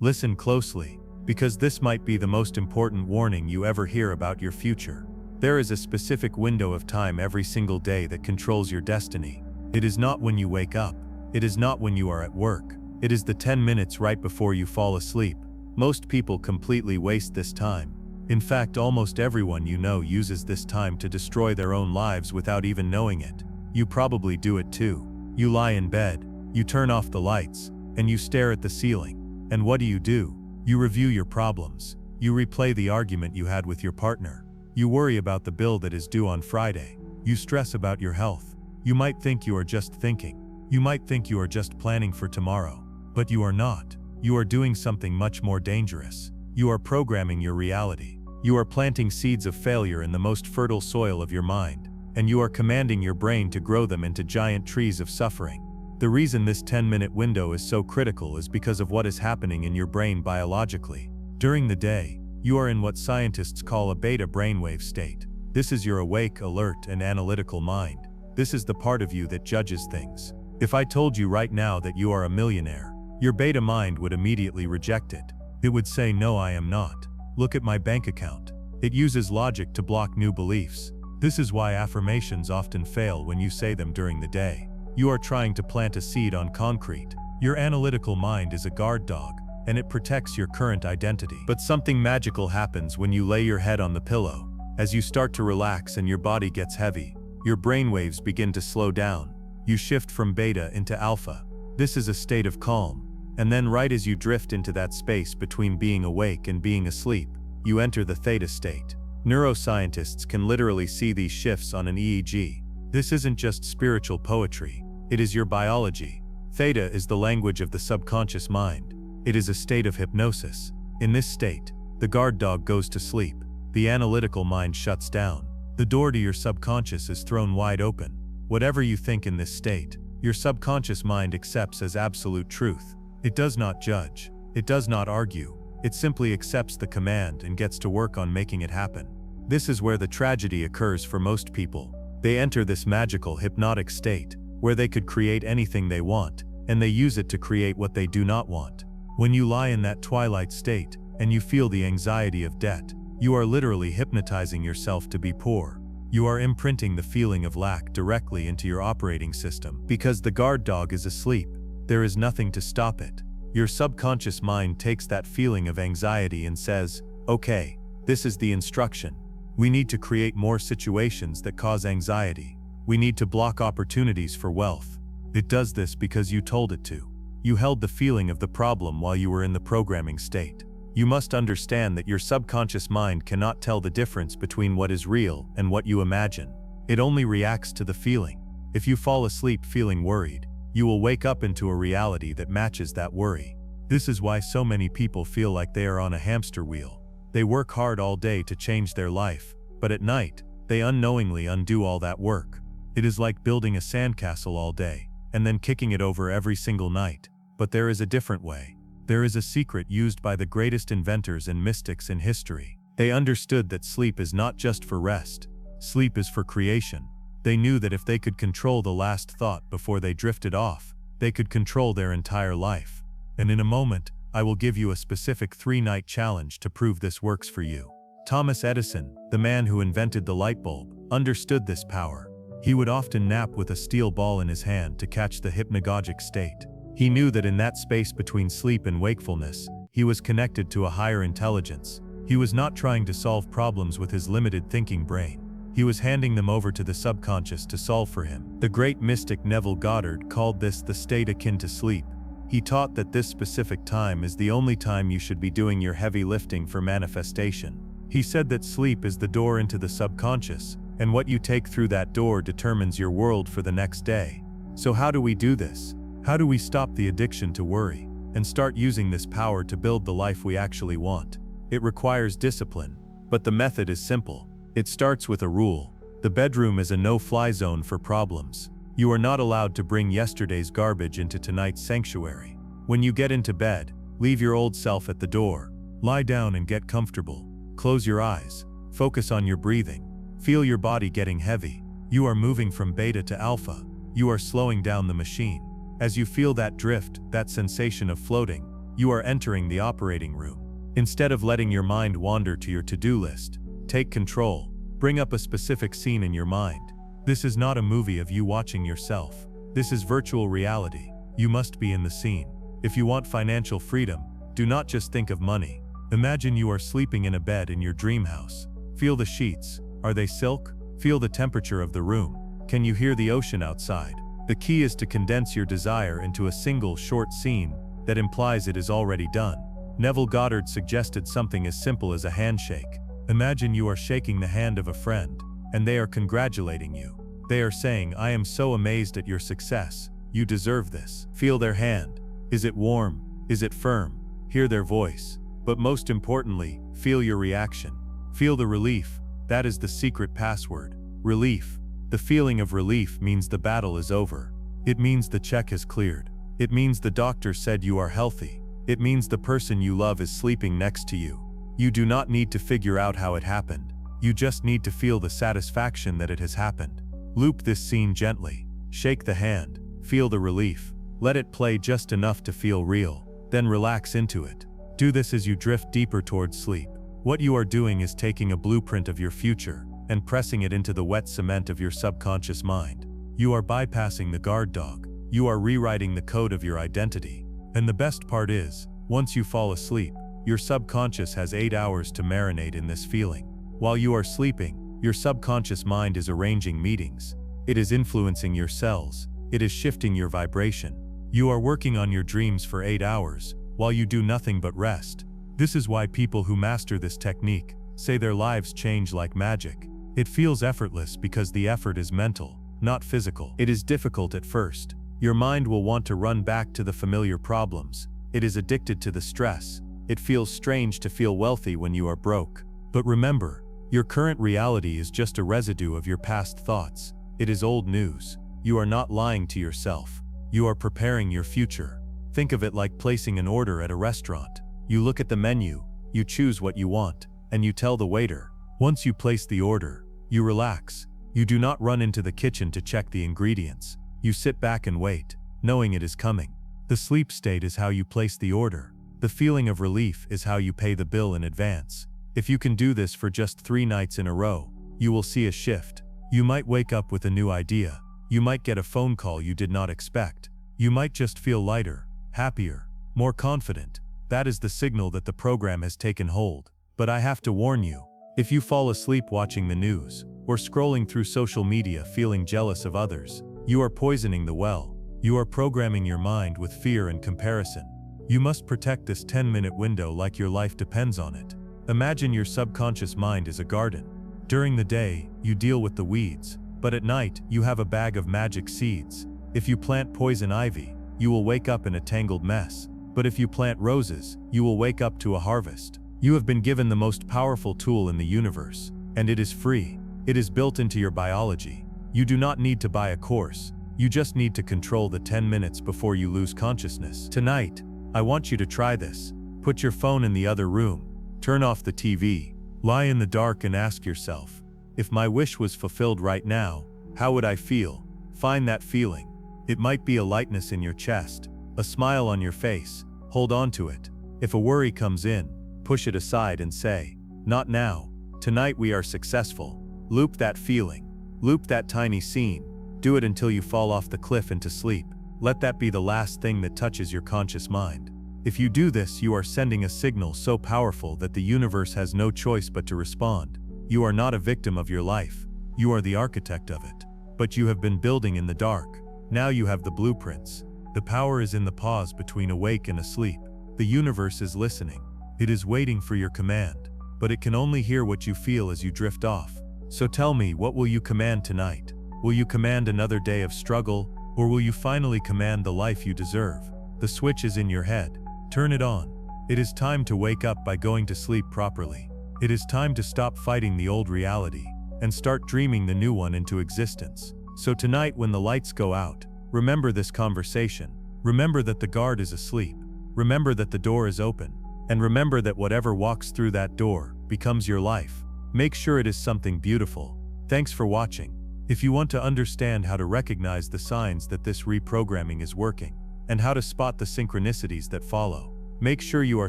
Listen closely, because this might be the most important warning you ever hear about your future. There is a specific window of time every single day that controls your destiny. It is not when you wake up. It is not when you are at work. It is the 10 minutes right before you fall asleep. Most people completely waste this time. In fact, almost everyone you know uses this time to destroy their own lives without even knowing it. You probably do it too. You lie in bed, you turn off the lights, and you stare at the ceiling. And what do? You review your problems. You replay the argument you had with your partner. You worry about the bill that is due on Friday. You stress about your health. You might think you are just thinking. You might think you are just planning for tomorrow. But you are not. You are doing something much more dangerous. You are programming your reality. You are planting seeds of failure in the most fertile soil of your mind, and you are commanding your brain to grow them into giant trees of suffering. The reason this 10-minute window is so critical is because of what is happening in your brain biologically. During the day, you are in what scientists call a beta brainwave state. This is your awake, alert, and analytical mind. This is the part of you that judges things. If I told you right now that you are a millionaire, your beta mind would immediately reject it. It would say, no, I am not. Look at my bank account. It uses logic to block new beliefs. This is why affirmations often fail when you say them during the day. You are trying to plant a seed on concrete. Your analytical mind is a guard dog, and it protects your current identity. But something magical happens when you lay your head on the pillow. As you start to relax and your body gets heavy, your brainwaves begin to slow down. You shift from beta into alpha. This is a state of calm. And then right as you drift into that space between being awake and being asleep, you enter the theta state. Neuroscientists can literally see these shifts on an EEG. This isn't just spiritual poetry. It is your biology. Theta is the language of the subconscious mind. It is a state of hypnosis. In this state, the guard dog goes to sleep. The analytical mind shuts down. The door to your subconscious is thrown wide open. Whatever you think in this state, your subconscious mind accepts as absolute truth. It does not judge. It does not argue. It simply accepts the command and gets to work on making it happen. This is where the tragedy occurs for most people. They enter this magical hypnotic state, where they could create anything they want, and they use it to create what they do not want. When you lie in that twilight state, and you feel the anxiety of debt, you are literally hypnotizing yourself to be poor. You are imprinting the feeling of lack directly into your operating system. Because the guard dog is asleep, there is nothing to stop it. Your subconscious mind takes that feeling of anxiety and says, okay, this is the instruction. We need to create more situations that cause anxiety. We need to block opportunities for wealth. It does this because you told it to. You held the feeling of the problem while you were in the programming state. You must understand that your subconscious mind cannot tell the difference between what is real and what you imagine. It only reacts to the feeling. If you fall asleep feeling worried, you will wake up into a reality that matches that worry. This is why so many people feel like they are on a hamster wheel. They work hard all day to change their life, but at night, they unknowingly undo all that work. It is like building a sandcastle all day, and then kicking it over every single night. But there is a different way. There is a secret used by the greatest inventors and mystics in history. They understood that sleep is not just for rest. Sleep is for creation. They knew that if they could control the last thought before they drifted off, they could control their entire life. And in a moment, I will give you a specific 3-night challenge to prove this works for you. Thomas Edison, the man who invented the light bulb, understood this power. He would often nap with a steel ball in his hand to catch the hypnagogic state. He knew that in that space between sleep and wakefulness, he was connected to a higher intelligence. He was not trying to solve problems with his limited thinking brain. He was handing them over to the subconscious to solve for him. The great mystic Neville Goddard called this the state akin to sleep. He taught that this specific time is the only time you should be doing your heavy lifting for manifestation. He said that sleep is the door into the subconscious, and what you take through that door determines your world for the next day. So how do we do this? How do we stop the addiction to worry, and start using this power to build the life we actually want? It requires discipline, but the method is simple. It starts with a rule. The bedroom is a no-fly zone for problems. You are not allowed to bring yesterday's garbage into tonight's sanctuary. When you get into bed, leave your old self at the door. Lie down and get comfortable. Close your eyes. Focus on your breathing. Feel your body getting heavy. You are moving from beta to alpha. You are slowing down the machine. As you feel that drift, that sensation of floating, You are entering the operating room. Instead of letting your mind wander to your to-do list, take control. Bring up a specific scene in your mind. This is not a movie of you watching yourself. This is virtual reality. You must be in the scene. If you want financial freedom, do not just think of money. Imagine you are sleeping in a bed in your dream house. Feel the sheets. Are they silk? Feel the temperature of the room. Can you hear the ocean outside? The key is to condense your desire into a single short scene that implies it is already done. Neville Goddard suggested something as simple as a handshake. Imagine you are shaking the hand of a friend, and they are congratulating you. They are saying, "I am so amazed at your success. You deserve this." Feel their hand. Is it warm? Is it firm? Hear their voice. But most importantly, feel your reaction. Feel the relief. That is the secret password. Relief. The feeling of relief means the battle is over. It means the check has cleared. It means the doctor said you are healthy. It means the person you love is sleeping next to you. You do not need to figure out how it happened. You just need to feel the satisfaction that it has happened. Loop this scene gently. Shake the hand. Feel the relief. Let it play just enough to feel real. Then relax into it. Do this as you drift deeper towards sleep. What you are doing is taking a blueprint of your future and pressing it into the wet cement of your subconscious mind. You are bypassing the guard dog. You are rewriting the code of your identity. And the best part is, once you fall asleep, your subconscious has 8 hours to marinate in this feeling. While you are sleeping, your subconscious mind is arranging meetings. It is influencing your cells. It is shifting your vibration. You are working on your dreams for 8 hours, while you do nothing but rest. This is why people who master this technique say their lives change like magic. It feels effortless because the effort is mental, not physical. It is difficult at first. Your mind will want to run back to the familiar problems. It is addicted to the stress. It feels strange to feel wealthy when you are broke. But remember, your current reality is just a residue of your past thoughts. It is old news. You are not lying to yourself. You are preparing your future. Think of it like placing an order at a restaurant. You look at the menu, you choose what you want, and you tell the waiter. Once you place the order, you relax. You do not run into the kitchen to check the ingredients. You sit back and wait, knowing it is coming. The sleep state is how you place the order. The feeling of relief is how you pay the bill in advance. If you can do this for just 3 nights in a row, you will see a shift. You might wake up with a new idea. You might get a phone call you did not expect. You might just feel lighter, happier, more confident. That is the signal that the program has taken hold. But I have to warn you, if you fall asleep watching the news, or scrolling through social media feeling jealous of others, you are poisoning the well. You are programming your mind with fear and comparison. You must protect this 10-minute window like your life depends on it. Imagine your subconscious mind is a garden. During the day, you deal with the weeds, but at night, you have a bag of magic seeds. If you plant poison ivy, you will wake up in a tangled mess. But if you plant roses, you will wake up to a harvest. You have been given the most powerful tool in the universe, and it is free. It is built into your biology. You do not need to buy a course. You just need to control the 10 minutes before you lose consciousness. Tonight, I want you to try this. Put your phone in the other room. Turn off the TV. Lie in the dark and ask yourself, if my wish was fulfilled right now, how would I feel? Find that feeling. It might be a lightness in your chest, a smile on your face. Hold on to it. If a worry comes in, push it aside and say, not now. Tonight we are successful. Loop that feeling. Loop that tiny scene. Do it until you fall off the cliff into sleep. Let that be the last thing that touches your conscious mind. If you do this, you are sending a signal so powerful that the universe has no choice but to respond. You are not a victim of your life. You are the architect of it. But you have been building in the dark. Now you have the blueprints. The power is in the pause between awake and asleep. The universe is listening. It is waiting for your command. But it can only hear what you feel as you drift off. So tell me, what will you command tonight? Will you command another day of struggle, or will you finally command the life you deserve? The switch is in your head. Turn it on. It is time to wake up by going to sleep properly. It is time to stop fighting the old reality and start dreaming the new one into existence. So tonight, when the lights go out, remember this conversation. Remember that the guard is asleep. Remember that the door is open. And remember that whatever walks through that door becomes your life. Make sure it is something beautiful. Thanks for watching. If you want to understand how to recognize the signs that this reprogramming is working, and how to spot the synchronicities that follow, Make sure you are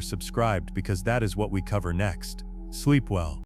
subscribed because that is what we cover next. Sleep well.